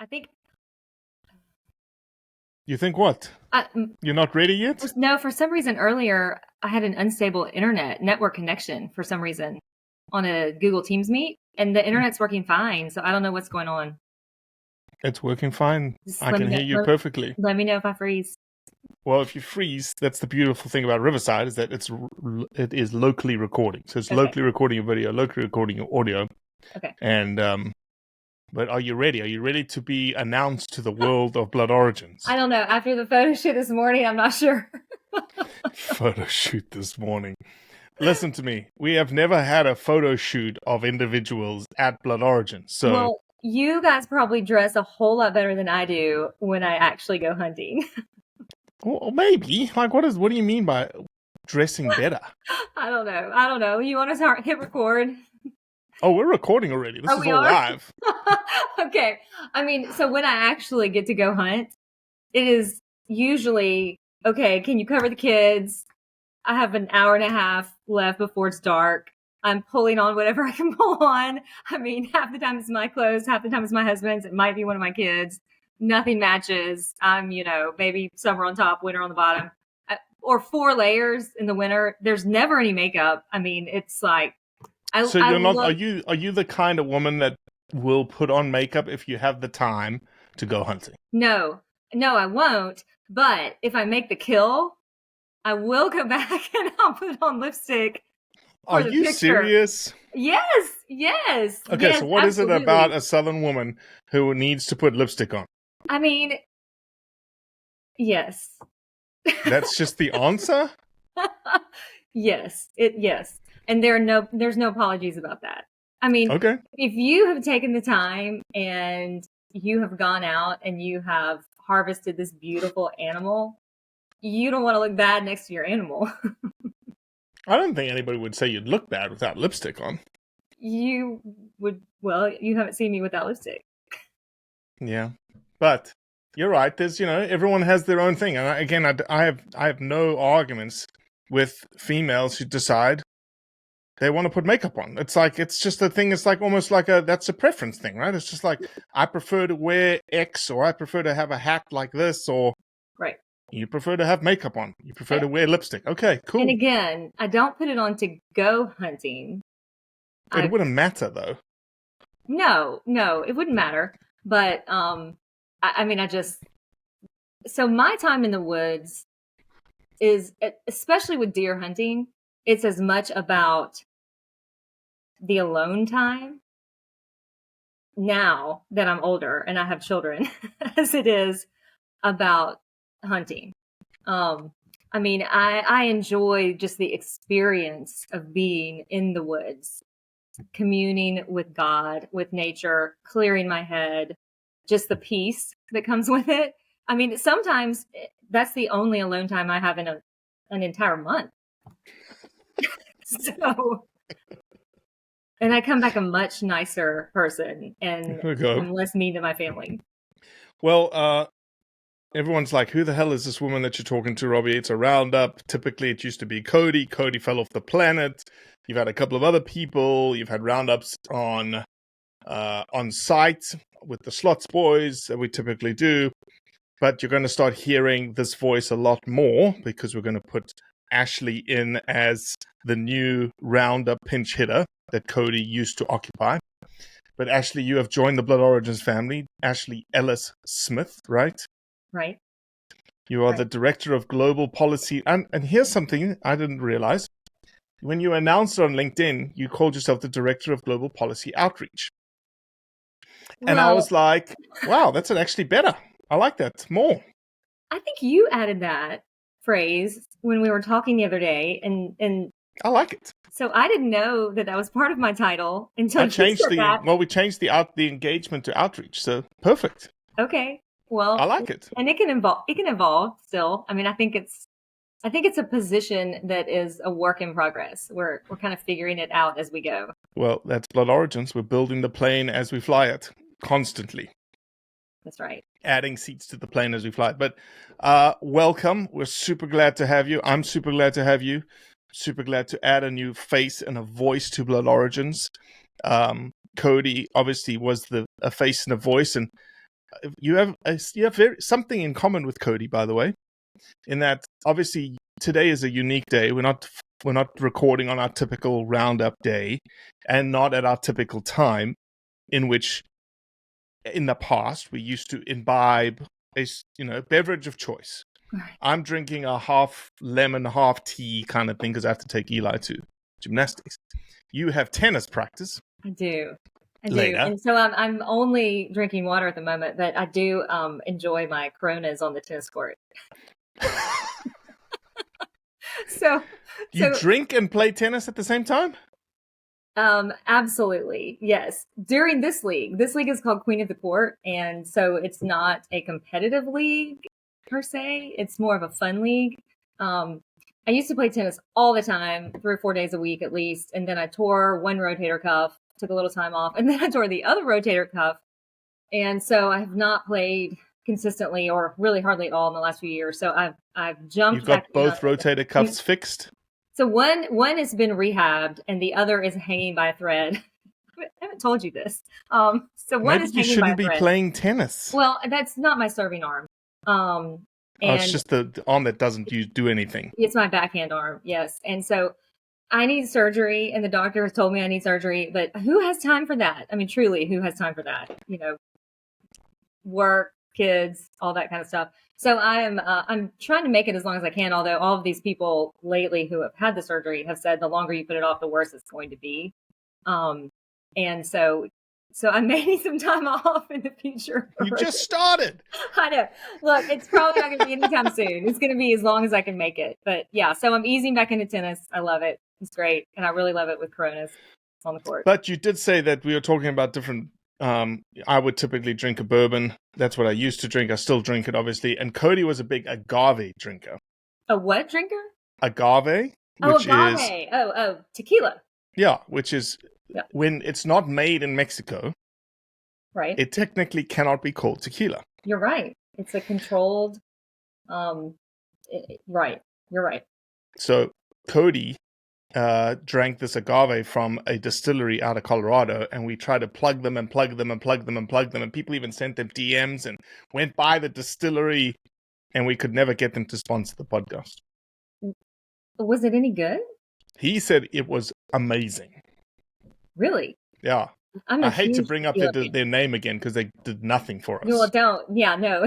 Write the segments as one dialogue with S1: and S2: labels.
S1: I think.
S2: You think what? You're not ready yet?
S1: No, for some reason earlier I had an unstable network connection for some reason on a Google Teams meet, and the internet's working fine. So I don't know what's going on.
S2: It's working fine. I can hear you perfectly.
S1: Let me know if I freeze.
S2: Well, if you freeze, that's the beautiful thing about Riverside, is that it is locally recording. So it's locally recording your video, locally recording your audio.
S1: Okay.
S2: And but are you ready? Are you ready to be announced to the world of Blood Origins?
S1: I don't know. After the photo shoot this morning, I'm not sure.
S2: Photo shoot this morning. Listen to me. We have never had a photo shoot of individuals at Blood Origins. So,
S1: well, you guys probably dress a whole lot better than I do when I actually go hunting.
S2: Well, maybe. Like, what do you mean by dressing better?
S1: I don't know. You want to hit record?
S2: Oh, we're recording already. This is all live.
S1: Okay. I mean, so when I actually get to go hunt, it is usually, okay, can you cover the kids? I have an hour and a half left before it's dark. I'm pulling on whatever I can pull on. I mean, half the time it's my clothes, half the time it's my husband's. It might be one of my kids. Nothing matches. I'm, maybe summer on top, winter on the bottom, or 4 layers in the winter. There's never any makeup. I mean, it's like,
S2: so you're not, are you the kind of woman that will put on makeup if you have the time to go hunting?
S1: No, I won't. But if I make the kill, I will go back and I'll put on lipstick.
S2: Are you serious?
S1: Yes.
S2: Okay,
S1: yes,
S2: so what
S1: absolutely.
S2: is it about a Southern woman who needs to put lipstick on?
S1: I mean, yes.
S2: That's just the answer?
S1: Yes. And there's no apologies about that. I mean,
S2: okay.
S1: If you have taken the time and you have gone out and you have harvested this beautiful animal, you don't want to look bad next to your animal.
S2: I don't think anybody would say you'd look bad without lipstick on.
S1: You would. Well, you haven't seen me without lipstick.
S2: Yeah, but you're right. There's, everyone has their own thing, and I have no arguments with females who decide they want to put makeup on. It's just a thing. It's like almost like that's a preference thing, right? It's just like, I prefer to wear X, or I prefer to have a hat like this, or
S1: right.
S2: You prefer to have makeup on. You prefer to wear lipstick. Okay, cool.
S1: And again, I don't put it on to go hunting.
S2: It wouldn't matter, though.
S1: No, it wouldn't matter. But, so my time in the woods is, especially with deer hunting, it's as much about the alone time now that I'm older and I have children as it is about hunting. I enjoy just the experience of being in the woods, communing with God, with nature, clearing my head, just the peace that comes with it. I mean, sometimes that's the only alone time I have in an entire month. So, and I come back a much nicer person and I'm less mean to my family.
S2: Well, everyone's like, who the hell is this woman that you're talking to, Robbie? It's a Roundup. Typically, it used to be Cody. Cody fell off the planet. You've had a couple of other people. You've had Roundups on site with the Slots Boys that we typically do. But you're going to start hearing this voice a lot more because we're going to put Ashlee in as the new Roundup pinch hitter that Cody used to occupy. But Ashlee, you have joined the Blood Origins family. Ashlee Ellis Smith, right?
S1: Right.
S2: You are the director of global policy. And here's something I didn't realize. When you announced on LinkedIn, you called yourself the director of global policy outreach. And I was like, wow, that's actually better. I like that more.
S1: I think you added that phrase when we were talking the other day. And
S2: I like it.
S1: So I didn't know that was part of my title until
S2: we changed the engagement to outreach. So perfect.
S1: Okay. Well,
S2: I like it.
S1: And it can evolve still. I mean, I think it's a position that is a work in progress. We're kind of figuring it out as we go.
S2: Well, that's Blood Origins. We're building the plane as we fly it constantly.
S1: That's right.
S2: Adding seats to the plane as we fly it. But welcome. We're super glad to have you. I'm super glad to have you. Super glad to add a new face and a voice to Blood Origins. Cody obviously was a face and a voice, and you have something in common with Cody, by the way, in that obviously today is a unique day. We're not recording on our typical Roundup day, and not at our typical time, in which in the past we used to imbibe a beverage of choice. I'm drinking a half lemon, half tea kind of thing because I have to take Eli to gymnastics. You have tennis practice.
S1: I do.
S2: Later.
S1: And so I'm only drinking water at the moment, but I do enjoy my Coronas on the tennis court. So
S2: you drink and play tennis at the same time?
S1: Absolutely. Yes. During this league is called Queen of the Court. And so it's not a competitive league per se. It's more of a fun league. I used to play tennis all the time, 3 or 4 days a week at least. And then I tore one rotator cuff, took a little time off, and then I tore the other rotator cuff. And so I have not played consistently or really hardly at all in the last few years. So I've jumped.
S2: You've got both rotator cuffs fixed?
S1: So one has been rehabbed and the other is hanging by a thread. I haven't told you this. So one
S2: Maybe
S1: is
S2: you
S1: hanging
S2: shouldn't
S1: by a
S2: be
S1: thread.
S2: playing tennis.
S1: Well, that's not my serving arm.
S2: It's just the arm that doesn't do anything.
S1: It's my backhand arm, yes. And so I need surgery, and the doctor has told me I need surgery. But who has time for that? I mean, truly, who has time for that? Work, kids, all that kind of stuff. So I'm trying to make it as long as I can, although all of these people lately who have had the surgery have said the longer you put it off, the worse it's going to be. And so I may need some time off in the future.
S2: You just started.
S1: I know. Look, it's probably not going to be anytime soon. It's going to be as long as I can make it. But yeah, so I'm easing back into tennis. I love it. It's great. And I really love it with Coronas on the court.
S2: But you did say that we were talking about different. I would typically drink a bourbon. That's what I used to drink. I still drink it, obviously. And Cody was a big agave drinker.
S1: A what drinker?
S2: Agave.
S1: Which agave. Is tequila.
S2: Yeah, which is when it's not made in Mexico.
S1: Right.
S2: It technically cannot be called tequila.
S1: You're right. It's a controlled. Right. You're right.
S2: So Cody drank this agave from a distillery out of Colorado, and we tried to plug them, and people even sent them DMs and went by the distillery, and we could never get them to sponsor the podcast.
S1: Was it any good?
S2: He said it was amazing.
S1: Really?
S2: Yeah. I hate to bring up their name again because they did nothing for us.
S1: Well, don't. Yeah, no.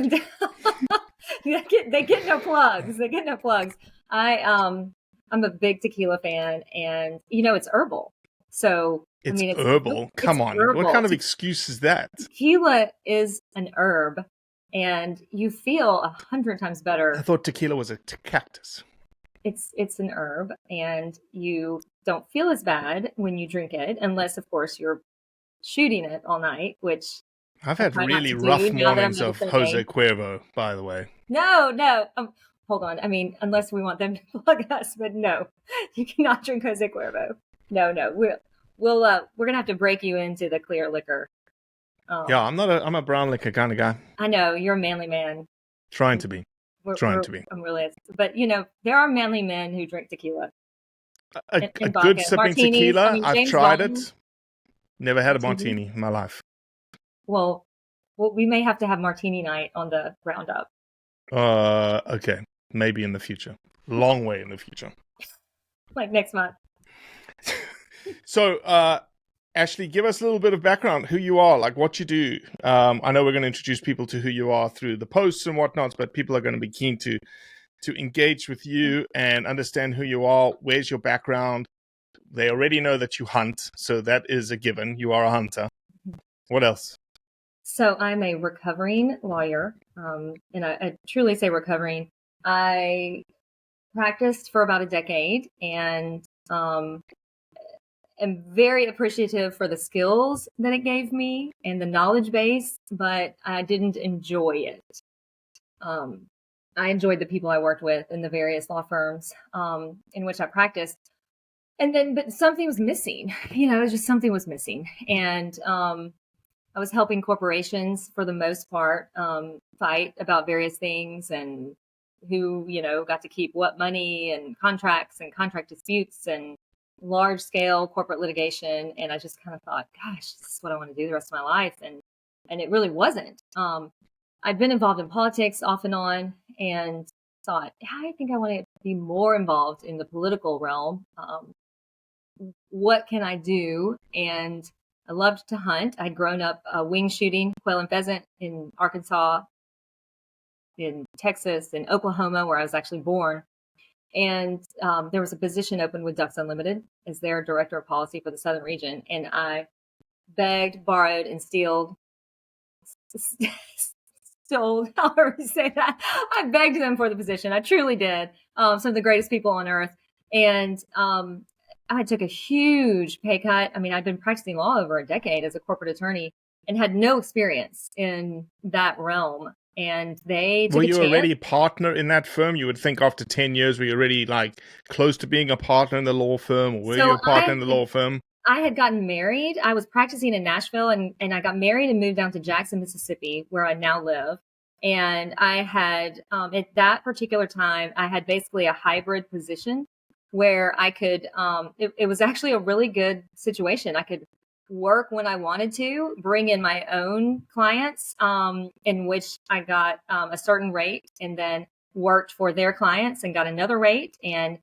S1: They get no plugs. They get no plugs. I'm a big tequila fan, and it's herbal. So
S2: it's herbal. Come on, herbal. What kind of excuse is that?
S1: Tequila is an herb, and you feel 100 times better.
S2: I thought tequila was a cactus.
S1: It's an herb, and you don't feel as bad when you drink it, unless, of course, you're shooting it all night. Which
S2: I've had really rough mornings of Jose Cuervo, by the way.
S1: No. Hold on. I mean, unless we want them to plug us, but no, you cannot drink Jose Cuervo. No. We're gonna have to break you into the clear liquor.
S2: Yeah, I'm a brown liquor kind of guy.
S1: I know you're a manly man.
S2: Trying to be.
S1: I'm really, but there are manly men who drink tequila.
S2: A good sipping tequila. I've tried it. Never had a martini in my life.
S1: Well, we may have to have martini night on the Roundup.
S2: Okay. Maybe in the future. Long way in the future.
S1: Like next month.
S2: So, Ashlee, give us a little bit of background, who you are, like what you do. I know we're going to introduce people to who you are through the posts and whatnot, but people are going to be keen to engage with you and understand who you are. Where's your background? They already know that you hunt, so that is a given. You are a hunter. What else?
S1: So I'm a recovering lawyer, and I truly say recovering. I practiced for about a decade, and am very appreciative for the skills that it gave me and the knowledge base, but I didn't enjoy it. I enjoyed the people I worked with in the various law firms in which I practiced. But something was missing, something was missing. And I was helping corporations for the most part fight about various things and who, got to keep what money and contracts and contract disputes and large scale corporate litigation. And I just kind of thought, gosh, this is what I want to do the rest of my life. And it really wasn't. I'd been involved in politics off and on, and thought, I think I want to be more involved in the political realm. What can I do? And I loved to hunt. I'd grown up wing shooting quail and pheasant in Arkansas, in Texas, in Oklahoma, where I was actually born. And there was a position open with Ducks Unlimited as their director of policy for the Southern region. And I begged, borrowed, and stole, however you say that. I begged them for the position. I truly did. Some of the greatest people on earth. And I took a huge pay cut. I mean, I'd been practicing law over a decade as a corporate attorney and had no experience in that realm. And they took
S2: Were
S1: a
S2: you
S1: chance.
S2: already partner in that firm? You would think after 10 years, were you already like close to being a partner in the law firm? Or were you a partner in the law firm?
S1: I had gotten married. I was practicing in Nashville, and I got married and moved down to Jackson, Mississippi, where I now live. And I had, at that particular time, I had basically a hybrid position where I could, it was actually a really good situation. I could work when I wanted to, bring in my own clients, in which I got a certain rate, and then worked for their clients and got another rate. And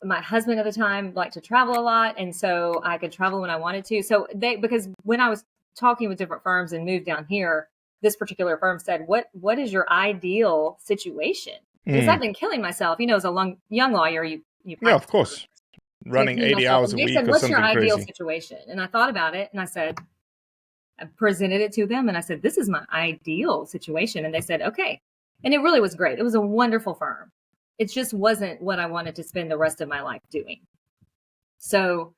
S1: my husband at the time liked to travel a lot, and so I could travel when I wanted to. So because when I was talking with different firms and moved down here, this particular firm said, what is your ideal situation? Because I've been killing myself, as a young lawyer, you
S2: yeah, of course, running 80 hours a week
S1: said,
S2: or
S1: what's
S2: something
S1: your ideal
S2: crazy
S1: situation? And I thought about it, and I presented it to them, and I said, this is my ideal situation. And they said, okay. And it really was great. It was a wonderful firm. It just wasn't what I wanted to spend the rest of my life doing. So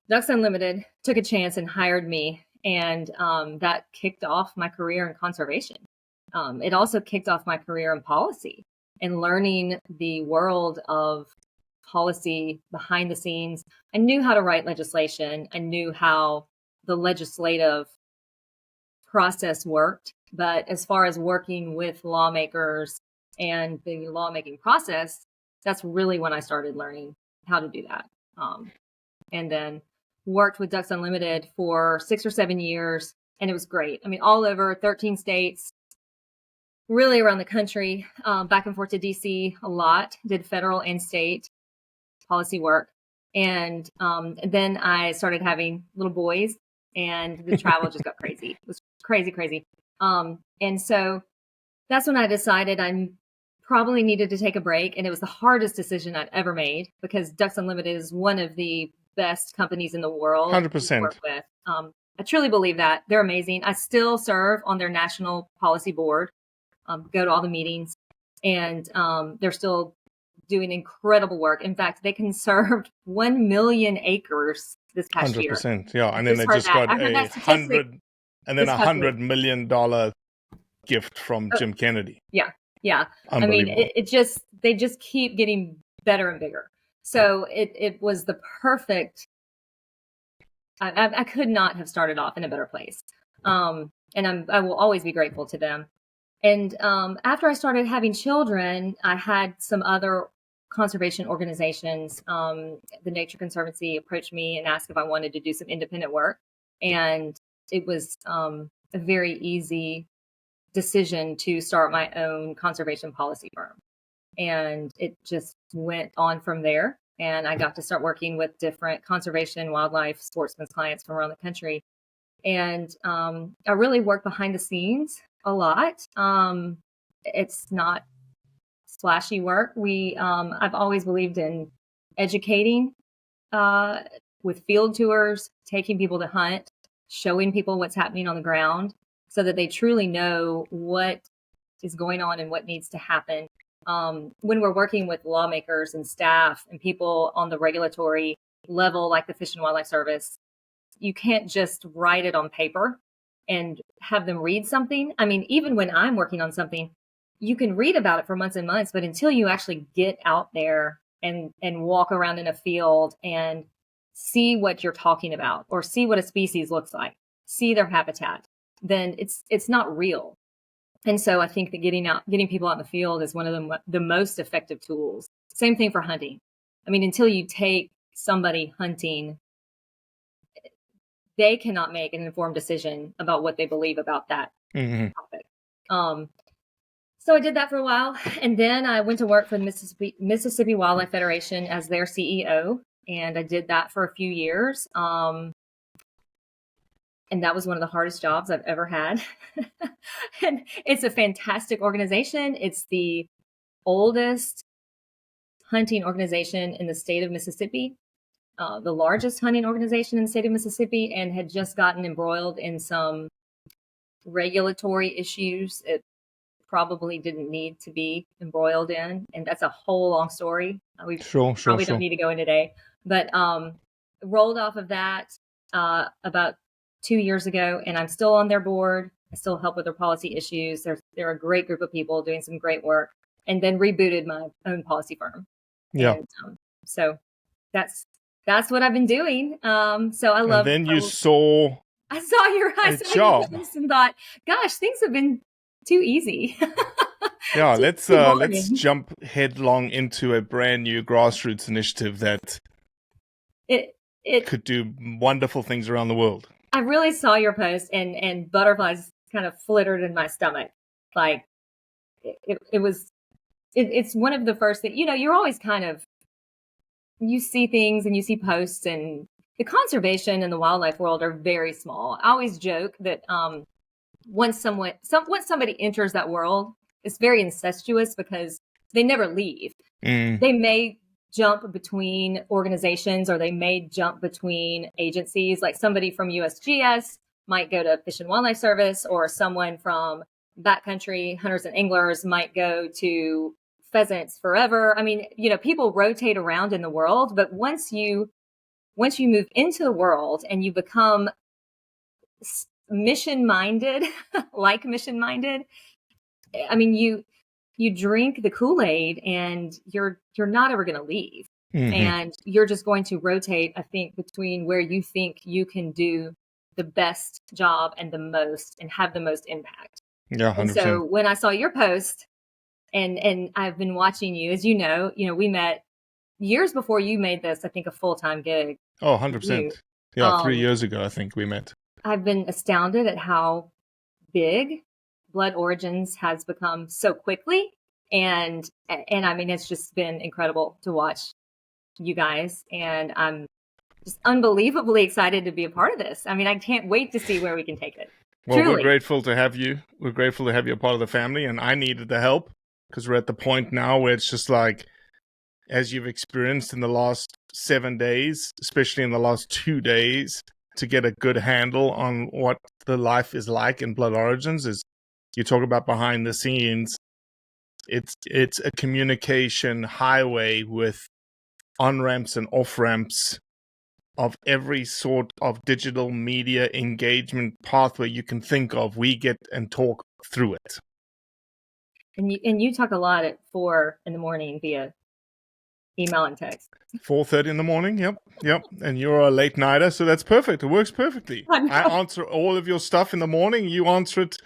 S1: Ducks Unlimited took a chance and hired me. And that kicked off my career in conservation. It also kicked off my career in policy and learning the world of policy behind the scenes. I knew how to write legislation. I knew how the legislative process worked. But as far as working with lawmakers and the lawmaking process, that's really when I started learning how to do that. And then worked with Ducks Unlimited for 6 or 7 years, and it was great. I mean, all over 13 states, really around the country, back and forth to DC a lot, did federal and state policy work. And then I started having little boys, and the travel just got crazy. It was crazy. And so that's when I decided I probably needed to take a break. And it was the hardest decision I'd ever made, because Ducks Unlimited is one of the best companies in the world
S2: 100%.
S1: to work with. I truly believe that. They're amazing. I still serve on their national policy board, go to all the meetings, and they're still doing incredible work. In fact, they conserved 1 million acres this past year.
S2: 100%. Yeah. And then they just got $100 million gift from Jim Kennedy.
S1: Yeah. I mean, they just keep getting better and bigger. So it was the perfect. I could not have started off in a better place. And I will always be grateful to them. And after I started having children, I had some other conservation organizations. The Nature Conservancy approached me and asked if I wanted to do some independent work. And it was a very easy decision to start my own conservation policy firm. And it just went on from there. And I got to start working with different conservation, wildlife, sportsmen's clients from around the country. And I really work behind the scenes a lot. It's not splashy work. I've always believed in educating with field tours, taking people to hunt, showing people what's happening on the ground so that they truly know what is going on and what needs to happen. When we're working with lawmakers and staff and people on the regulatory level, like the Fish and Wildlife Service, you can't just write it on paper and have them read something. I mean, even when I'm working on something, you can read about it for months and months, but until you actually get out there and walk around in a field and see what you're talking about, or see what a species looks like, see their habitat, then it's not real. And so I think that getting people out in the field is one of the most effective tools. Same thing for hunting. I mean, until you take somebody hunting, they cannot make an informed decision about what they believe about that topic. So I did that for a while, and then I went to work for the Mississippi Wildlife Federation as their CEO, and I did that for a few years. And that was one of the hardest jobs I've ever had. And it's a fantastic organization. It's the oldest hunting organization in the state of Mississippi, the largest hunting organization in the state of Mississippi, and had just gotten embroiled in some regulatory issues it probably didn't need to be embroiled in. And that's a whole long story. We probably don't need to go in today. But rolled off of that about 2 years ago, and I'm still on their board. I still help with their policy issues. They're a great group of people doing some great work, and then rebooted my own policy firm.
S2: Yeah.
S1: And, so that's what I've been doing. So I love.
S2: And then you saw.
S1: I saw your job and thought, "Gosh, things have been too easy."
S2: Yeah, let's jump headlong into a brand new grassroots initiative that it could do wonderful things around the world.
S1: I really saw your post, and butterflies kind of flittered in my stomach. Like it's one of the first that, you're always kind of, you see things and you see posts, and the conservation and the wildlife world are very small. I always joke that once somebody enters that world, it's very incestuous because they never leave. They may jump between organizations, or they may jump between agencies. Like somebody from USGS might go to Fish and Wildlife Service, or someone from backcountry hunters and anglers might go to Pheasants Forever. I mean, people rotate around in the world, but once you move into the world and you become mission-minded, I mean, you drink the Kool-Aid, and you're not ever going to leave. Mm-hmm. And you're just going to rotate, I think, between where you think you can do the best job and have the most impact.
S2: Yeah, 100%.
S1: And so when I saw your post, and I've been watching you, as you know, we met years before you made this, I think, a full-time gig.
S2: Oh, 100%. Yeah, 3 years ago, I think we met.
S1: I've been astounded at how big Blood Origins has become so quickly. And I mean, it's just been incredible to watch you guys. And I'm just unbelievably excited to be a part of this. I mean, I can't wait to see where we can take it.
S2: Well,
S1: Truly.
S2: We're grateful to have you. We're grateful to have you a part of the family. And I needed the help because we're at the point now where it's just like, as you've experienced in the last 7 days, especially in the last 2 days, to get a good handle on what the life is like in Blood Origins, is you talk about behind the scenes. It's a communication highway with on-ramps and off-ramps of every sort of digital media engagement pathway you can think of. We get and talk through it.
S1: And you talk a lot at 4 a.m. via email and text.
S2: 4:30 in the morning. Yep. And you're a late nighter, so that's perfect. It works perfectly. I answer all of your stuff in the morning. You answer it.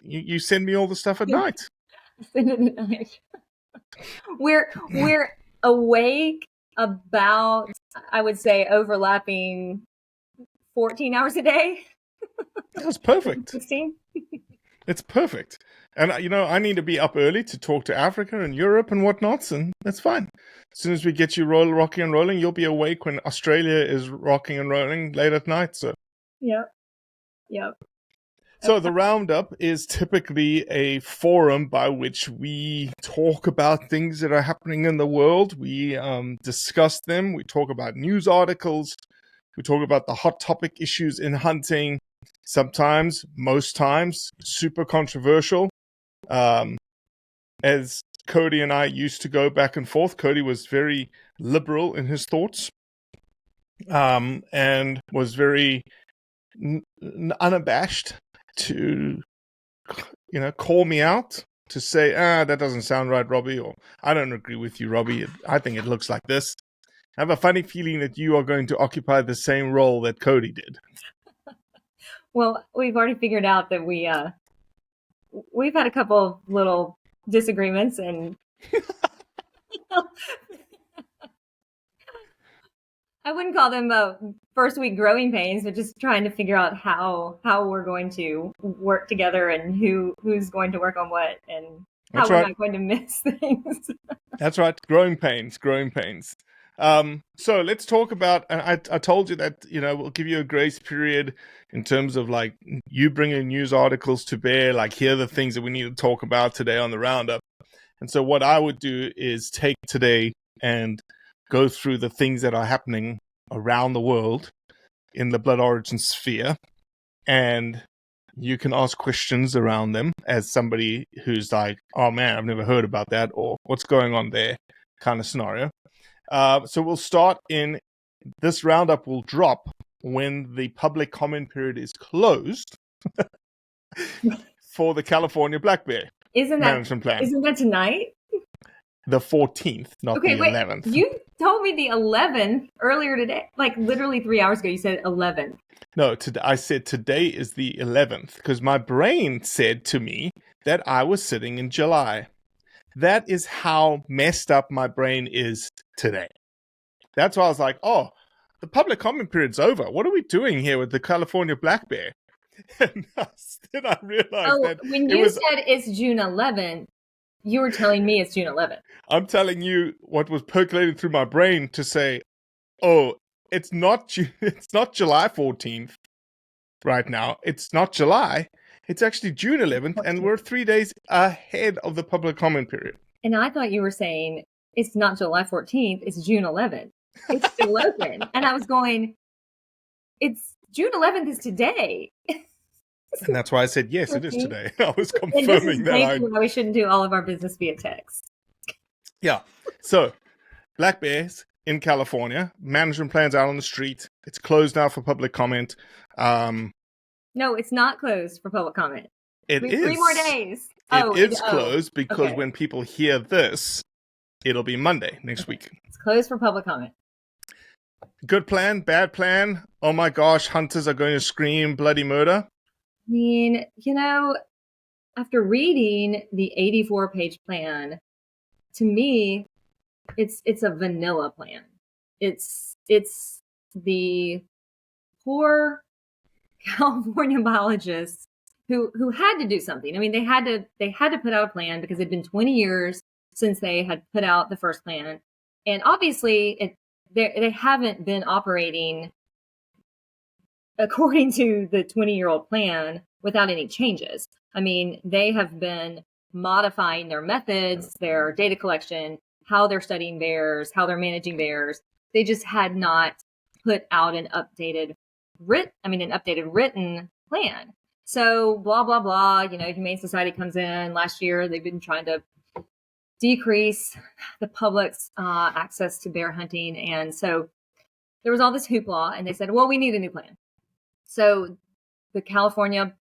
S2: You send me all the stuff at night.
S1: Send it at night. We're awake about, I would say, overlapping 14 hours a day.
S2: That's perfect.
S1: 16.
S2: It's perfect. And, I need to be up early to talk to Africa and Europe and whatnots, and that's fine. As soon as we get you rocking and rolling, you'll be awake when Australia is rocking and rolling late at night. So.
S1: Yep.
S2: So the Roundup is typically a forum by which we talk about things that are happening in the world. We discuss them. We talk about news articles. We talk about the hot topic issues in hunting. Sometimes, most times, super controversial. As Cody and I used to go back and forth, Cody was very liberal in his thoughts, and was very unabashed to, call me out, to say, that doesn't sound right, Robbie, or I don't agree with you, Robbie. I think it looks like this. I have a funny feeling that you are going to occupy the same role that Cody did.
S1: Well, we've already figured out that we've had a couple of little disagreements, and I wouldn't call them first week growing pains, but just trying to figure out how we're going to work together and who's going to work on what and how
S2: That's
S1: we're
S2: right.
S1: not going to miss things.
S2: That's right. Growing pains, growing pains. So let's talk about, and I told you that, we'll give you a grace period in terms of like you bringing news articles to bear, like here are the things that we need to talk about today on the Roundup. And so what I would do is take today and go through the things that are happening around the world in the blood origin sphere. And you can ask questions around them as somebody who's like, oh man, I've never heard about that, or what's going on there kind of scenario. So we'll start in this Roundup will drop when the public comment period is closed for the California black bear management plan.
S1: Isn't that tonight?
S2: The 14th, not the 11th.
S1: You told me the 11th earlier today, like literally 3 hours ago. You said 11th.
S2: No, I said today is the 11th because my brain said to me that I was sitting in July. That is how messed up my brain is today. That's why I was like, oh, the public comment period's over. What are we doing here with the California black bear? And then I realized that
S1: when you said it's June 11th, you were telling me it's June 11th.
S2: I'm telling you what was percolating through my brain to say, oh, it's not July 14th right now. It's not July. It's actually June 11th, and we're 3 days ahead of the public comment period.
S1: And I thought you were saying it's not July 14th, it's June 11th. It's still open. And I was going, it's June 11th is today.
S2: And that's why I said, yes, it is today. I was confirming that.
S1: Why we shouldn't do all of our business via text.
S2: Yeah. So, black bears in California, management plans out on the street. It's closed now for public comment.
S1: No, it's not closed for public comment.
S2: It is.
S1: 3 more days.
S2: It is closed because when people hear this, it'll be Monday next week.
S1: It's closed for public comment.
S2: Good plan, bad plan. Oh my gosh, hunters are going to scream bloody murder.
S1: I mean, after reading the 84-page plan, to me, it's a vanilla plan. It's the poor California biologists who had to do something. I mean, they had to put out a plan because it'd been 20 years since they had put out the first plan, and obviously they haven't been operating according to the 20-year-old plan without any changes. I mean, they have been modifying their methods, their data collection, how they're studying bears, how they're managing bears. They just had not put out an updated written plan. So blah, blah, blah, Humane Society comes in. Last year, they've been trying to decrease the public's access to bear hunting. And so there was all this hoopla, and they said, well, we need a new plan. So the California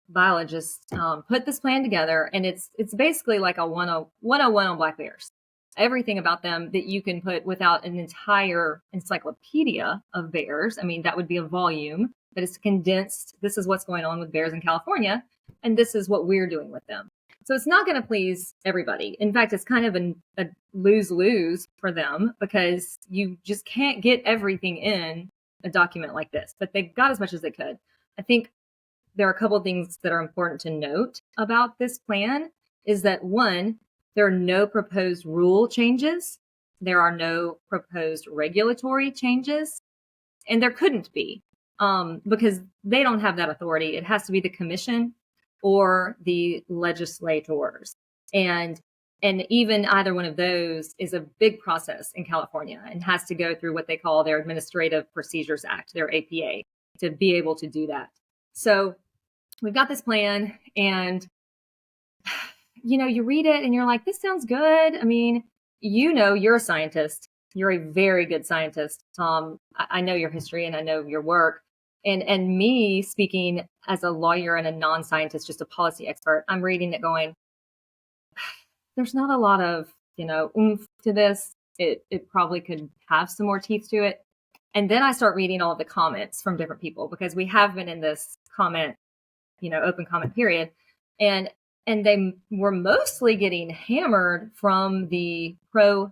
S1: biologists put this plan together, and it's basically like a 101 on black bears. Everything about them that you can put without an entire encyclopedia of bears. I mean, that would be a volume, but it's condensed. This is what's going on with bears in California, and this is what we're doing with them. So it's not going to please everybody. In fact, it's kind of a lose-lose for them because you just can't get everything in a document like this, but they got as much as they could. I think there are a couple of things that are important to note about this plan is that, one, there are no proposed rule changes. There are no proposed regulatory changes, and there couldn't be because they don't have that authority. It has to be the commission or the legislators. And even either one of those is a big process in California and has to go through what they call their Administrative Procedures Act, their APA, to be able to do that. So we've got this plan, and you read it and you're like, this sounds good. I mean, you're a scientist. You're a very good scientist. I know your history and I know your work. And me speaking as a lawyer and a non-scientist, just a policy expert, I'm reading it going, there's not a lot of, oomph to this. It probably could have some more teeth to it. And then I start reading all of the comments from different people because we have been in this open comment period. And they were mostly getting hammered from the pro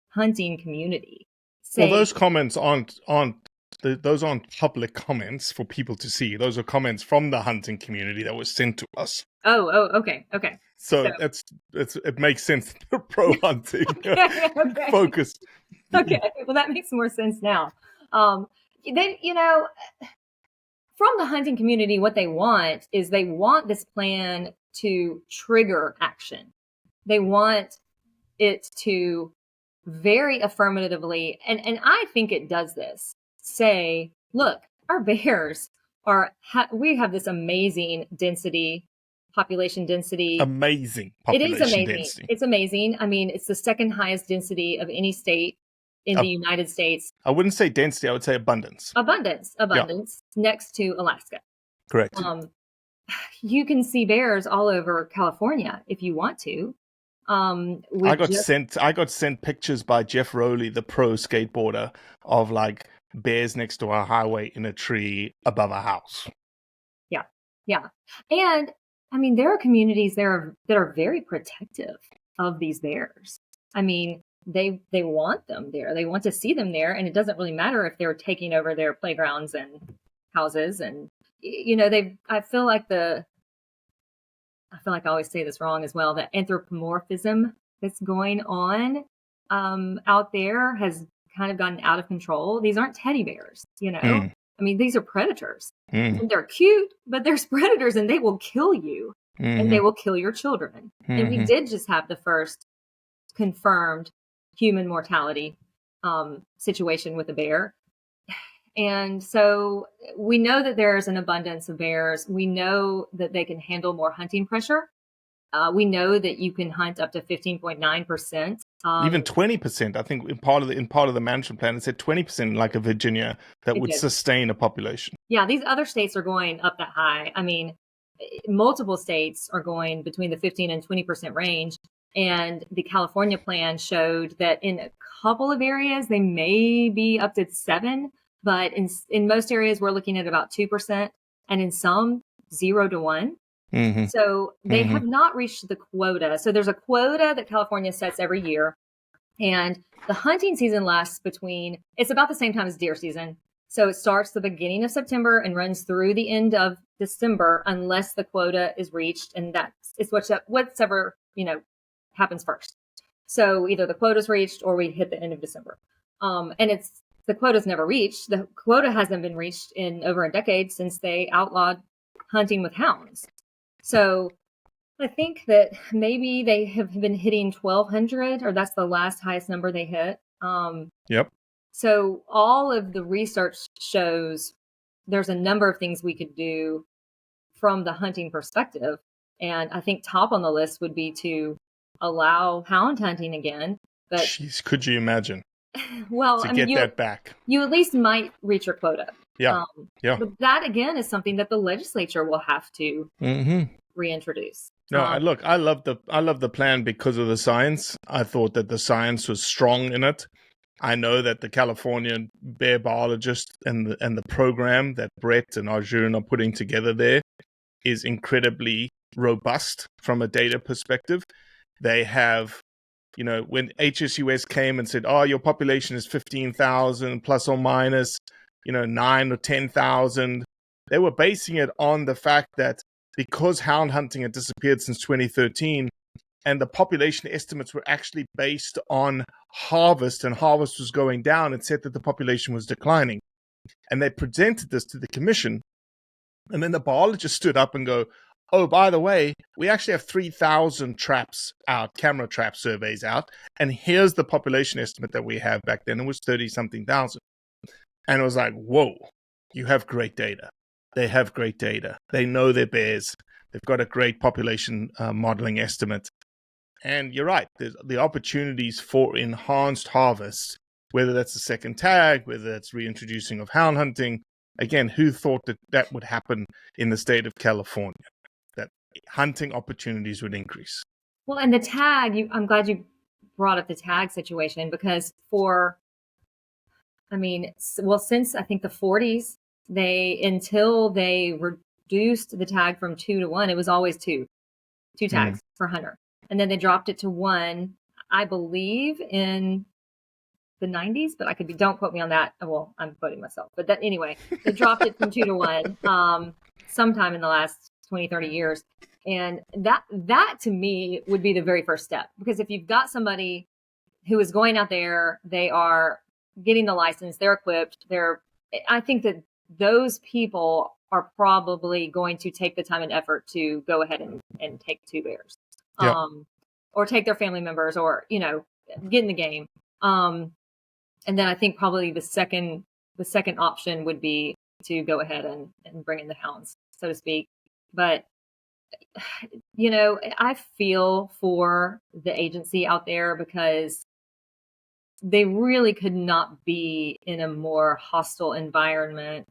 S1: hunting community, say,
S2: those comments those aren't public comments for people to see. Those are comments from the hunting community that was sent to us.
S1: okay.
S2: So it makes sense. Pro hunting
S1: Okay.
S2: focus.
S1: Okay, well, that makes more sense now. Then, from the hunting community, what they want is they want this plan to trigger action. They want it to very affirmatively, and I think it does this, say, look, our bears we have this amazing population density.
S2: Amazing
S1: It is
S2: population
S1: amazing.
S2: density.
S1: It's amazing. I mean, it's the second highest density of any state in the United States.
S2: I wouldn't say density. I would say abundance.
S1: Abundance, next to Alaska.
S2: Correct.
S1: You can see bears all over California if you want to.
S2: I got sent pictures by Jeff Rowley, the pro skateboarder, of like bears next to a highway in a tree above a house.
S1: Yeah. And I mean, there are communities there that are very protective of these bears. I mean, they want them there. They want to see them there. And it doesn't really matter if they're taking over their playgrounds and houses. And, I feel like I always say this wrong as well, that anthropomorphism that's going on out there has kind of gotten out of control. These aren't teddy bears, I mean, these are predators. And they're cute, but there's predators and they will kill you and they will kill your children. And we did just have the first confirmed human mortality situation with a bear. And so we know that there's an abundance of bears. We know that they can handle more hunting pressure. We know that you can hunt up to 15.9%.
S2: Even 20%. I think in part of the management plan, it said 20% like a Virginia that would sustain a population.
S1: Yeah, these other states are going up that high. I mean, multiple states are going between the 15 and 20% range. And the California plan showed that in a couple of areas, they may be up to 7%. But in most areas, we're looking at about 2%. And in some, 0 to 1.
S2: Mm-hmm.
S1: So they have not reached the quota. So there's a quota that California sets every year. And the hunting season lasts it's about the same time as deer season. So it starts the beginning of September and runs through the end of December unless the quota is reached. And it's whatever, happens first. So either the quota is reached or we hit the end of December. And the quota's never reached. The quota hasn't been reached in over a decade since they outlawed hunting with hounds. So I think that maybe they have been hitting 1,200, or that's the last highest number they hit.
S2: Yep.
S1: So all of the research shows there's a number of things we could do from the hunting perspective. And I think top on the list would be to allow hound hunting again. But
S2: jeez, could you imagine?
S1: Well,
S2: that back.
S1: You at least might reach your quota.
S2: Yeah.
S1: But that again is something that the legislature will have to reintroduce.
S2: No, I love the plan because of the science. I thought that the science was strong in it. I know that the California bear biologist and the program that Brett and Arjun are putting together there is incredibly robust from a data perspective. They have, when HSUS came and said, "Oh, your population is 15,000 plus or minus, 9 or 10,000," they were basing it on the fact that because hound hunting had disappeared since 2013, and the population estimates were actually based on harvest, and harvest was going down, it said that the population was declining. And they presented this to the commission, and then the biologist stood up and go, "Oh, by the way, we actually have 3,000 traps out, camera trap surveys out, and here's the population estimate that we have back then. It was 30-something thousand." And it was like, whoa, you have great data. They have great data. They know their bears. They've got a great population modeling estimate. And you're right, there's the opportunities for enhanced harvest, whether that's a second tag, whether that's reintroducing of hound hunting. Again, who thought that would happen in the state of California? That hunting opportunities would increase.
S1: Well, and the tag, I'm glad you brought up the tag situation, because since I think the 40s, until they reduced the tag from 2 to 1, it was always two tags per hunter. And then they dropped it to 1, I believe, in the 90s, but I could be, don't quote me on that. Well, I'm quoting myself, but that anyway, they dropped it from 2 to 1 sometime in the last 20, 30 years. And that to me would be the very first step, because if you've got somebody who is going out there, they are getting the license, they're equipped, I think that those people are probably going to take the time and effort to go ahead and take 2 bears, or take their family members, or, get in the game. And then I think probably the second option would be to go ahead and bring in the hounds, so to speak. But, I feel for the agency out there, because they really could not be in a more hostile environment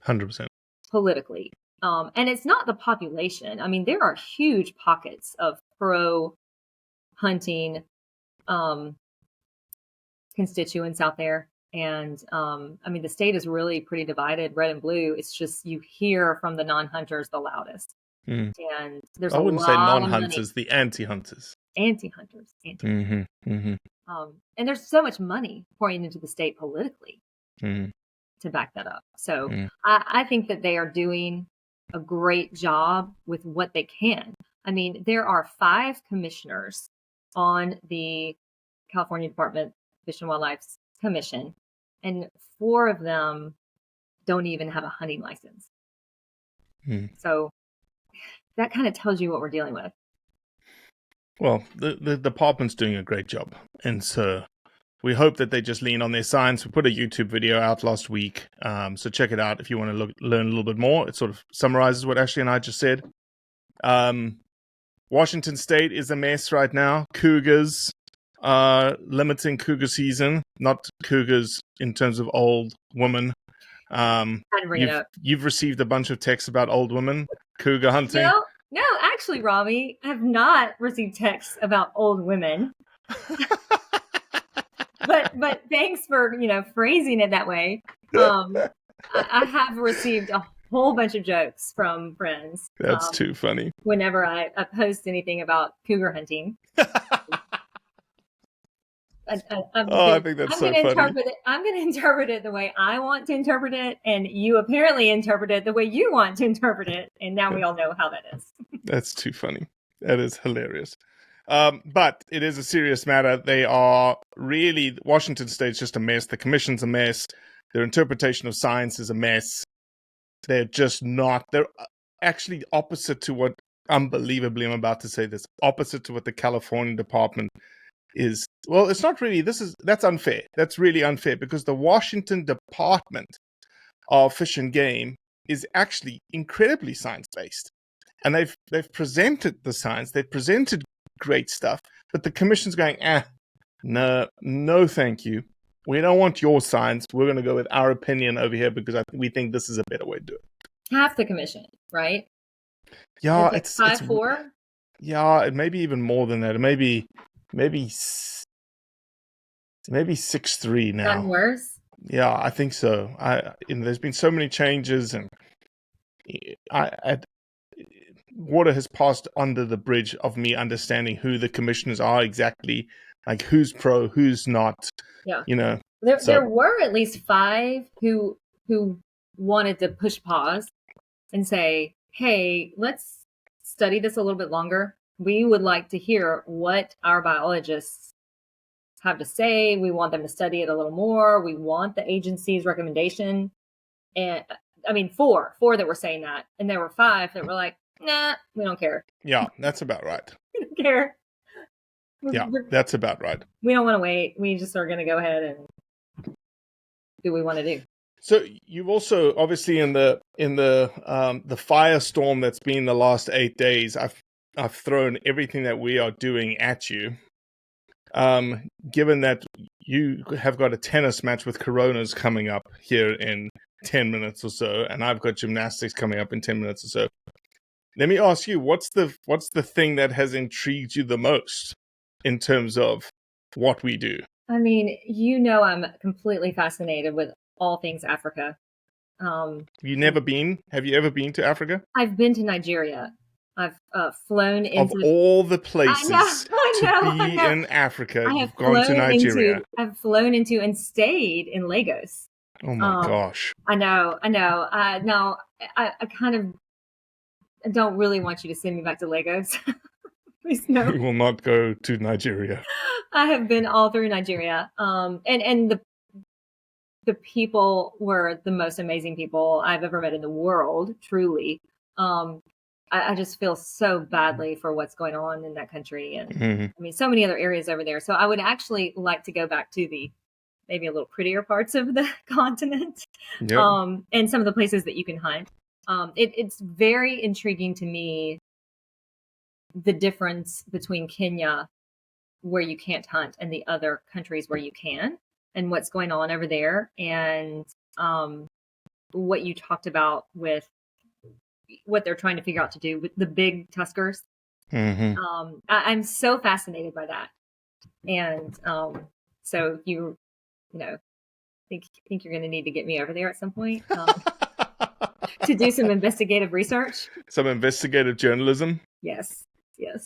S2: 100%.
S1: politically. And it's not the population. I mean, there are huge pockets of pro hunting constituents out there. And I mean, the state is really pretty divided, red and blue. It's just, you hear from the non-hunters the loudest. And there's
S2: I wouldn't say
S1: non-hunters,
S2: non-hunters, the anti-hunters.
S1: Anti-hunters. And there's so much money pouring into the state politically to back that up. So I think that they are doing a great job with what they can. I mean, there are 5 commissioners on the California Department of Fish and Wildlife Commission, and 4 of them don't even have a hunting license. So that kind of tells you what we're dealing with.
S2: Well, the department's doing a great job, and so we hope that they just lean on their science. We put a YouTube video out last week, so check it out if you want to learn a little bit more. It sort of summarizes what Ashlee and I just said. Washington State is a mess right now. Cougars limiting cougar season, not cougars in terms of old women. You've received a bunch of texts about old women cougar hunting.
S1: No, actually, Robbie, I have not received texts about old women. but thanks for phrasing it that way. I have received a whole bunch of jokes from friends.
S2: That's too funny.
S1: Whenever I post anything about cougar hunting. I think that's so funny. I'm going to interpret it the way I want to interpret it, and you apparently interpret it the way you want to interpret it, and now we all know how that is.
S2: That's too funny. That is hilarious. But it is a serious matter. They are really, Washington State's just a mess. The commission's a mess. Their interpretation of science is a mess. They're actually opposite to what, unbelievably, I'm about to say this, opposite to what the California Department is. Well, it's not really, that's unfair. That's really unfair, because the Washington Department of Fish and Game is actually incredibly science-based. And they've presented the science, they've presented great stuff, but the commission's going, no, thank you. We don't want your science. We're going to go with our opinion over here, because we think this is a better way to do it.
S1: Half the commission, right?
S2: Yeah,
S1: it's 5-4.
S2: Yeah, it may be even more than that. It maybe 6-3 now.
S1: Gotten worse?
S2: Yeah, I think so. There's been so many changes, and water has passed under the bridge of me understanding who the commissioners are exactly, like who's pro, who's not.
S1: Yeah, there were at least 5 who wanted to push pause and say, "Hey, let's study this a little bit longer. We would like to hear what our biologists have to say. We want them to study it a little more. We want the agency's recommendation." And I mean, 4 that were saying that, and there were 5 that were like, "Nah, we don't care."
S2: Yeah, that's about right.
S1: We don't care.
S2: Yeah, that's about right.
S1: We don't want to wait. We just are going to go ahead and do what we want to do.
S2: So you've also, obviously, in the firestorm that's been the last 8 days, I've thrown everything that we are doing at you. Given that you have got a tennis match with Coronas coming up here in 10 minutes or so, and I've got gymnastics coming up in 10 minutes or so, let me ask you, what's the thing that has intrigued you the most in terms of what we do?
S1: I mean, I'm completely fascinated with all things Africa.
S2: Have you ever been to Africa?
S1: I've been to Nigeria. I've flown
S2: Of
S1: into.
S2: all the
S1: I know,
S2: places to be in Africa, you've gone to Nigeria.
S1: I've flown into and stayed in Lagos.
S2: Oh my gosh.
S1: I know. No, I kind of don't really want you to send me back to Lagos. Please no.
S2: We will not go to Nigeria.
S1: I have been all through Nigeria. And the people were the most amazing people I've ever met in the world, truly. I just feel so badly for what's going on in that country. And I mean, so many other areas over there. So I would actually like to go back to the maybe a little prettier parts of the continent.
S2: Yep.
S1: And some of the places that you can hunt. It's very intriguing to me, the difference between Kenya, where you can't hunt, and the other countries where you can, and what's going on over there. And what you talked about with what they're trying to figure out to do with the big tuskers. I'm so fascinated by that. And so you know, think you're going to need to get me over there at some point to do some investigative research.
S2: Some investigative journalism.
S1: Yes.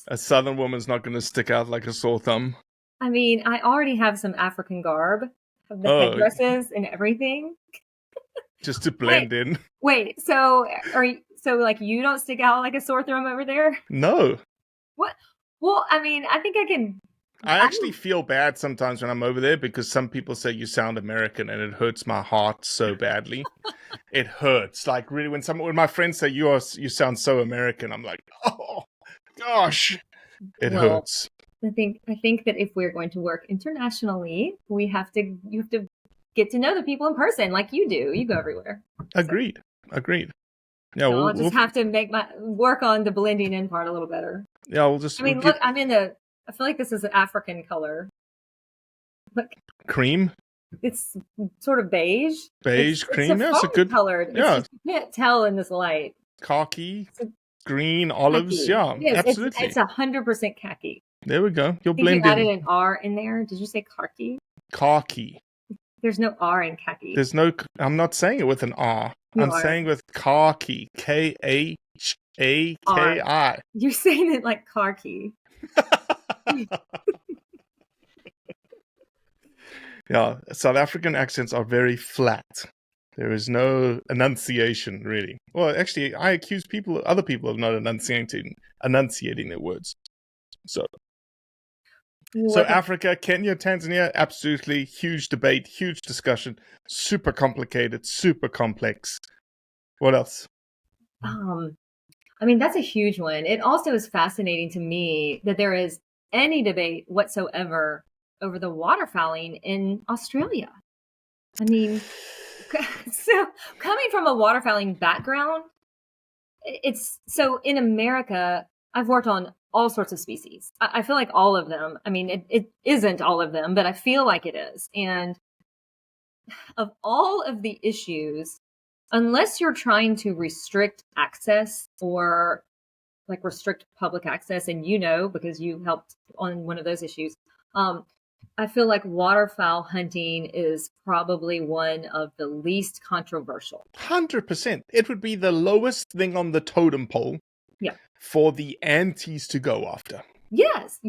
S2: A Southern woman's not going to stick out like a sore thumb.
S1: I mean, I already have some African garb, of the headdresses and everything.
S2: Just to blend in.
S1: Wait, so like you don't stick out like a sore thumb over there?
S2: No.
S1: What? Well, I mean, I think I can.
S2: I actually feel bad sometimes when I'm over there because some people say you sound American, and it hurts my heart so badly. It hurts. Like really, when my friends say you sound so American, I'm like, oh gosh, it hurts.
S1: I think that if we're going to work internationally, you have to get to know the people in person, like you do. You go everywhere.
S2: Agreed. Yeah,
S1: so I'll just have to work on the blending in part a little better.
S2: Yeah, we'll just.
S1: I mean, look, I feel like this is an African color. Look,
S2: cream.
S1: It's sort of beige.
S2: Beige cream.
S1: It's
S2: a good
S1: colored.
S2: Yeah,
S1: you can't tell in this light.
S2: Khaki, green, olives.
S1: Khaki.
S2: Yeah, absolutely.
S1: It's 100% khaki.
S2: There we go. You'll blend
S1: you
S2: in.
S1: added an R in there. Did you say khaki?
S2: Khaki.
S1: There's no R in khaki.
S2: There's no. I'm not saying it with an R. I'm saying with khaki. Khaki.
S1: You're saying it like car key.
S2: Yeah, South African accents are very flat. There is no enunciation, really. Well, actually, I accuse other people of not enunciating their words. So Africa, Kenya, Tanzania, absolutely huge debate, huge discussion, super complicated, super complex. What else?
S1: I mean, that's a huge one. It also is fascinating to me that there is any debate whatsoever over the waterfowling in Australia. I mean, so coming from a waterfowling background, it's so in America, I've worked on all sorts of species. I feel like all of them. I mean, it isn't all of them, but I feel like it is. And of all of the issues, unless you're trying to restrict access or like restrict public access, and because you helped on one of those issues, I feel like waterfowl hunting is probably one of the least controversial.
S2: 100%. It would be the lowest thing on the totem pole.
S1: Yeah.
S2: For the antis to go after.
S1: Yes.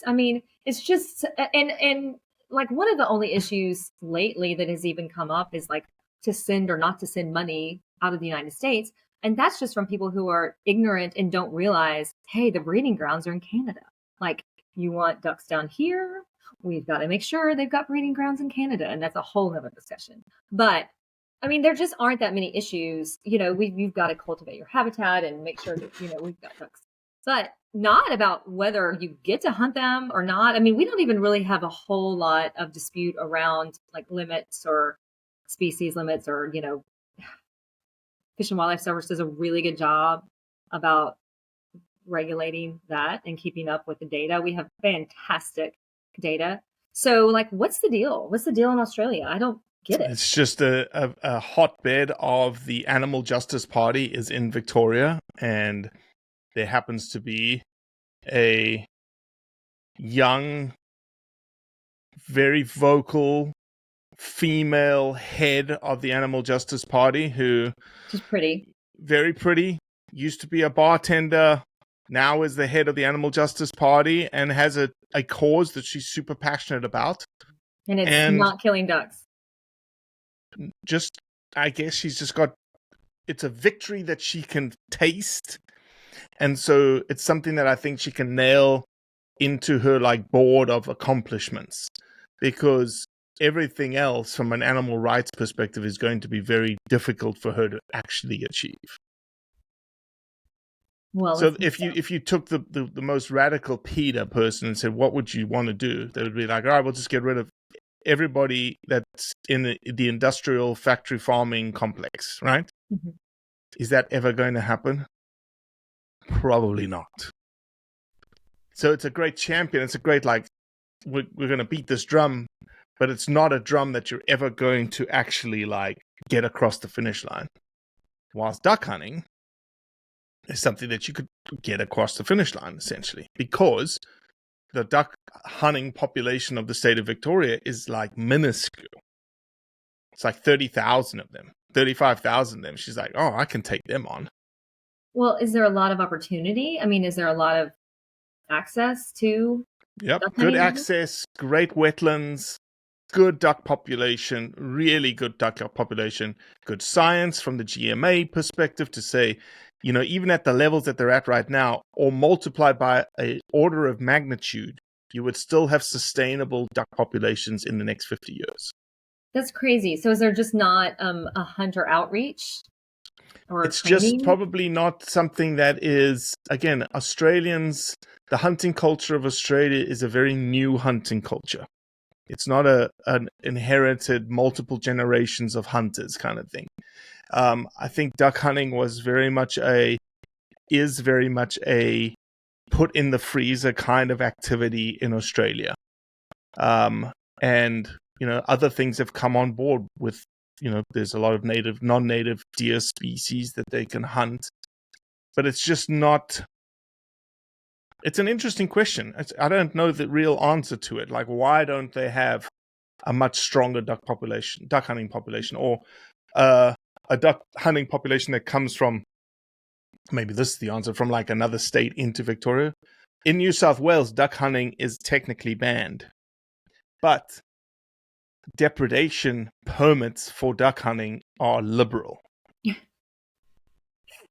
S1: I mean, it's just, and like one of the only issues lately that has even come up is like to send or not to send money out of the United States. And that's just from people who are ignorant and don't realize, hey, the breeding grounds are in Canada. Like, you want ducks down here, we've got to make sure they've got breeding grounds in Canada. And that's a whole other discussion. But I mean, there just aren't that many issues. You've got to cultivate your habitat and make sure that, we've got ducks. But not about whether you get to hunt them or not. I mean, we don't even really have a whole lot of dispute around like limits or species limits or, Fish and Wildlife Service does a really good job about regulating that and keeping up with the data. We have fantastic data. So like, what's the deal? What's the deal in Australia? I don't get it.
S2: It's just a hotbed of the Animal Justice Party is in Victoria, and there happens to be a young, very vocal female head of the Animal Justice Party who...
S1: She's pretty.
S2: Very pretty. Used to be a bartender. now is the head of the Animal Justice Party and has a cause that she's super passionate about.
S1: And it's not killing ducks.
S2: Just, I guess she's just got, it's a victory that she can taste. And so it's something that I think she can nail into her like board of accomplishments, because everything else from an animal rights perspective is going to be very difficult for her to actually achieve. Well, so if you took the most radical PETA person and said, what would you want to do? They would be like, all right, we'll just get rid of everybody that's in the industrial factory farming complex, right? Mm-hmm. Is that ever going to happen? Probably not. So it's a great champion. It's a great, like, we're going to beat this drum, but it's not a drum that you're ever going to actually, like, get across the finish line. Whilst duck hunting is something that you could get across the finish line, essentially, because the duck hunting population of the state of Victoria is, like, minuscule. It's like 30,000 of them, 35,000 of them. She's like, oh, I can take them on.
S1: Well, is there a lot of opportunity? I mean, is there a lot of access to?
S2: Yep, good access, great wetlands, good duck population, really good duck population, good science from the GMA perspective to say, you know, even at the levels that they're at right now, or multiplied by an order of magnitude, you would still have sustainable duck populations in the next 50 years.
S1: That's crazy. So is there just not a hunter outreach?
S2: It's training? Just probably not something that is, again, Australians, the hunting culture of Australia is a very new hunting culture. It's not an inherited multiple generations of hunters kind of thing. I think duck hunting is very much a put in the freezer kind of activity in Australia. And, you know, other things have come on board with, you know, there's a lot of non-native deer species that they can hunt, but it's just not. It's an interesting question. I don't know the real answer to it. Like, why don't they have a much stronger duck hunting population, or a duck hunting population that comes from, maybe this is the answer, from like another state into Victoria. In New South Wales, duck hunting is technically banned, but depredation permits for duck hunting are liberal.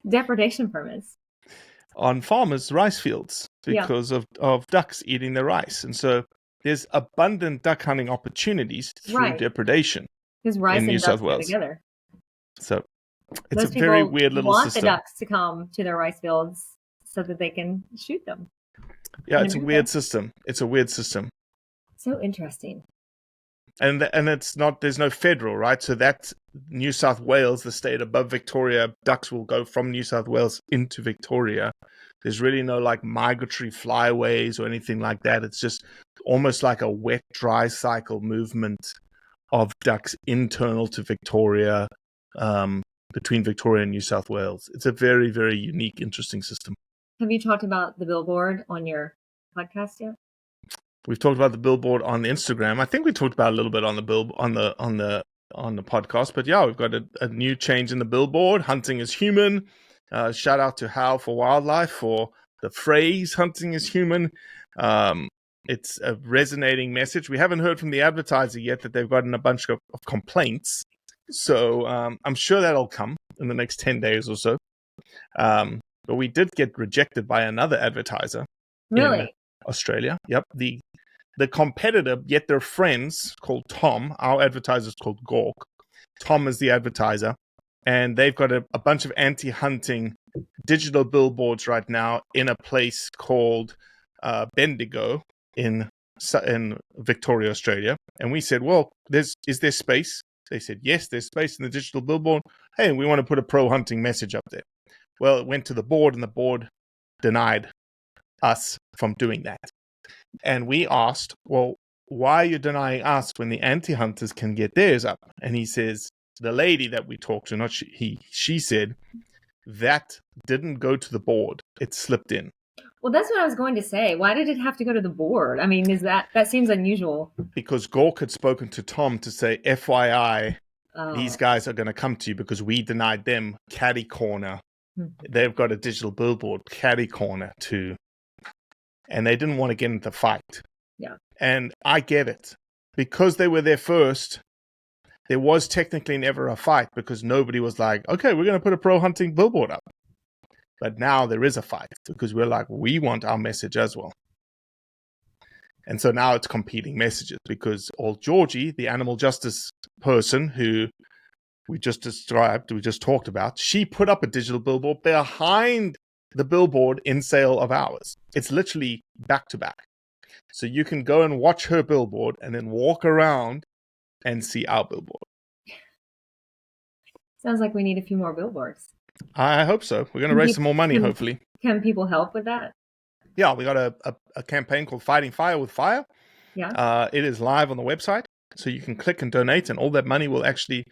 S1: Depredation permits?
S2: On farmers' rice fields because of ducks eating the rice. And so there's abundant duck hunting opportunities through depredation
S1: rice
S2: in New South Wales.
S1: Together.
S2: So it's a very weird little system.
S1: Want the ducks to come to their rice fields so that they can shoot them.
S2: Yeah, it's a weird system. It's a weird system.
S1: So interesting.
S2: And it's not, there's no federal, right? So that's New South Wales, the state above Victoria. Ducks will go from New South Wales into Victoria. There's really no like migratory flyways or anything like that. It's just almost like a wet, dry cycle movement of ducks internal to Victoria, between Victoria and New South Wales. It's a very, very unique, interesting system.
S1: Have you talked about the billboard on your podcast yet?
S2: We've talked about the billboard on the Instagram. I think we talked about a little bit on the podcast, but yeah, we've got a new change in the billboard. Hunting is human. Shout out to Hal for Wildlife for the phrase "hunting is human." It's a resonating message. We haven't heard from the advertiser yet that they've gotten a bunch of complaints, so I'm sure that'll come in the next 10 days or so. But we did get rejected by another advertiser.
S1: Really?
S2: In Australia. Yep. The competitor, yet they're friends, called Tom. Our advertiser is called Gawk. Tom is the advertiser. And they've got a bunch of anti-hunting digital billboards right now in a place called Bendigo in Victoria, Australia. And we said, well, is there space? They said, yes, there's space in the digital billboard. Hey, we want to put a pro-hunting message up there. Well, it went to the board, and the board denied us from doing that. And we asked, well, why are you denying us when the anti-hunters can get theirs up? And he says, the lady that we talked to, not she said, that didn't go to the board. It slipped in.
S1: Well, that's what I was going to say. Why did it have to go to the board? I mean, that seems unusual.
S2: Because Gawk had spoken to Tom to say, FYI, these guys are going to come to you because we denied them catty corner They've got a digital billboard, catty corner too. And they didn't want to get into the fight.
S1: Yeah.
S2: And I get it. Because they were there first, there was technically never a fight because nobody was like, okay, we're going to put a pro-hunting billboard up. But now there is a fight because we're like, we want our message as well. And so now it's competing messages because old Georgie, the animal justice person who we just talked about, she put up a digital billboard behind the billboard in sale of ours. It's literally back to back. So you can go and watch her billboard and then walk around and see our billboard.
S1: Sounds like we need a few more billboards.
S2: I hope so. We're going to raise some more money, hopefully.
S1: Can people help with that?
S2: Yeah, we got a campaign called Fighting Fire with Fire.
S1: Yeah.
S2: It is live on the website. So you can click and donate, and all that money will actually,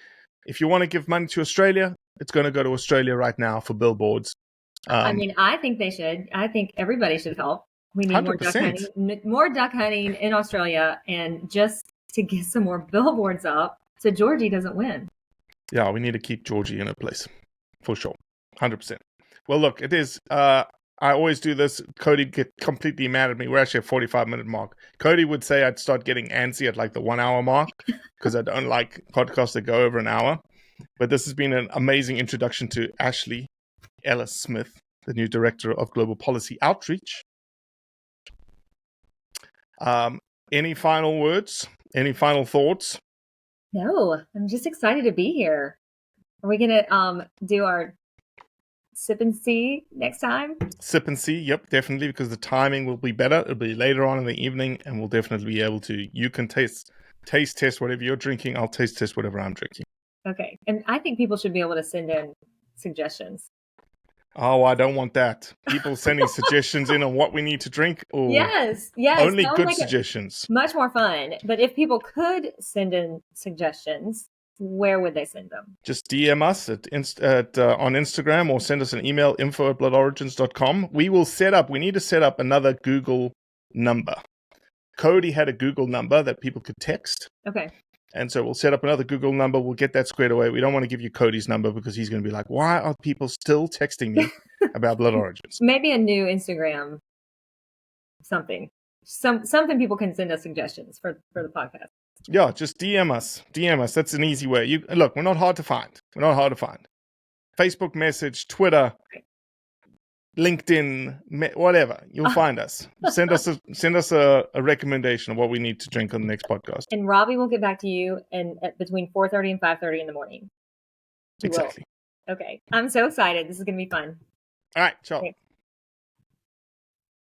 S2: if you want to give money to Australia, it's going to go to Australia right now for billboards.
S1: I mean, I think they should. I think everybody should help. We need
S2: 100%.
S1: more duck hunting in Australia, and just to get some more billboards up so Georgie doesn't win.
S2: Yeah, we need to keep Georgie in a place for sure. 100%. Well, look, it is. I always do this. Cody get completely mad at me. We're actually at 45-minute mark. Cody would say I'd start getting antsy at like the 1 hour mark because I don't like podcasts that go over an hour. But this has been an amazing introduction to Ashlee Smith, the new Director of Global Policy Outreach. Any final words? Any final thoughts?
S1: No, I'm just excited to be here. Are we going to do our sip and see next time?
S2: Sip and see, yep, definitely, because the timing will be better. It'll be later on in the evening, and we'll definitely be able to, you can taste test whatever you're drinking. I'll taste test whatever I'm drinking.
S1: Okay. And I think people should be able to send in suggestions.
S2: Oh, I don't want that. People sending suggestions in on what we need to drink. Or
S1: yes.
S2: Only good suggestions.
S1: Much more fun. But if people could send in suggestions, where would they send them?
S2: Just DM us on Instagram or send us an email, info@bloodorigins.com. We need to set up another Google number. Cody had a Google number that people could text.
S1: Okay.
S2: And so we'll set up another Google number. We'll get that squared away. We don't want to give you Cody's number because he's going to be like, why are people still texting me about Blood Origins?
S1: Maybe a new Instagram something. Something people can send us suggestions for the podcast.
S2: Yeah, just DM us. DM us. That's an easy way. Look, we're not hard to find. Facebook message, Twitter, LinkedIn, whatever. You'll find us. Send us a recommendation of what we need to drink on the next podcast.
S1: And Robbie will get back to you between 4:30 and 5:30 in the morning.
S2: Exactly.
S1: Okay. I'm so excited. This is going to be fun.
S2: All right. Ciao.
S1: Okay.